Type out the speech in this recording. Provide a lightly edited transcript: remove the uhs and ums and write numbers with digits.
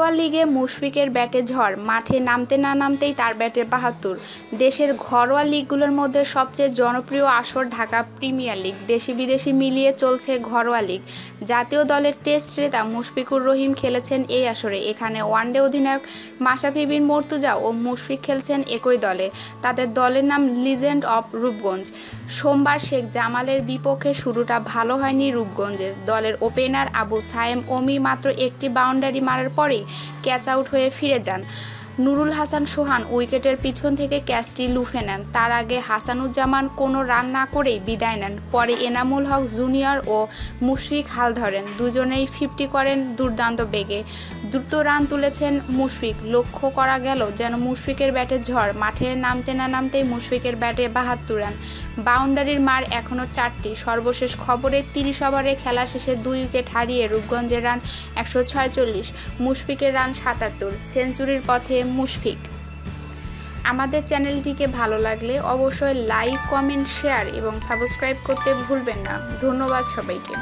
ঘরোয়া লিগে মুশফিকের ব্যাটে ঝড়, মাঠে নামতে না নামতেই তার ব্যাটে ৭২। দেশের ঘরোয়া লিগগুলোর মধ্যে সবচেয়ে জনপ্রিয় আসর ঢাকা প্রিমিয়ার লিগ। দেশি বিদেশি মিলিয়ে চলছে ঘরোয়া লিগ। জাতীয় দলের টেস্ট ক্রেতা মুশফিকুর রহিম খেলেছেন এই আসরে। এখানে ওয়ানডে অধিনায়ক মাশরাফি বিন মুর্তজা ও মুশফিক খেলছেন একই দলে। তাদের দলের নাম লিজেন্ড অব রূপগঞ্জ। সোমবার শেখ জামালের বিপক্ষে শুরুটা ভালো হয়নি রূপগঞ্জের। দলের ওপেনার আবু সায়েম অমি মাত্র একটি বাউন্ডারি মারার পরেই ক্যাচ আউট হয়ে ফিরে যান। নুরুল হাসান সোহান উইকেটের পিছন থেকে ক্যাচটি লুফে নেন। তার আগে হাসানুজ্জামান কোনো রান না করেই বিদায় নেন। পরে এনামুল হক জুনিয়র ও মুশফিক হাল ধরেন। দুজনেই 50 করেন দুর্দান্ত বেগে। দ্রুত রান তুলেছেন মুশফিক। লক্ষ্য করা গেল যেন মুশফিকের ব্যাটে ঝড়, মাঠে নামতে না নামতেই মুশফিকের ব্যাটে ৭২ রান। বাউন্ডারির মার এখনও 4টি। সর্বশেষ খবরে 30 ওভারে খেলা শেষে 2 উইকেট হারিয়ে রূপগঞ্জের রান 146, মুশফিকের রান 77। সেঞ্চুরির পথে মুশফিক। আমাদের চ্যানেলটিকে ভালো লাগলে অবশ্যই লাইক, কমেন্ট, শেয়ার এবং সাবস্ক্রাইব করতে ভুলবেন না। ধন্যবাদ সবাইকে।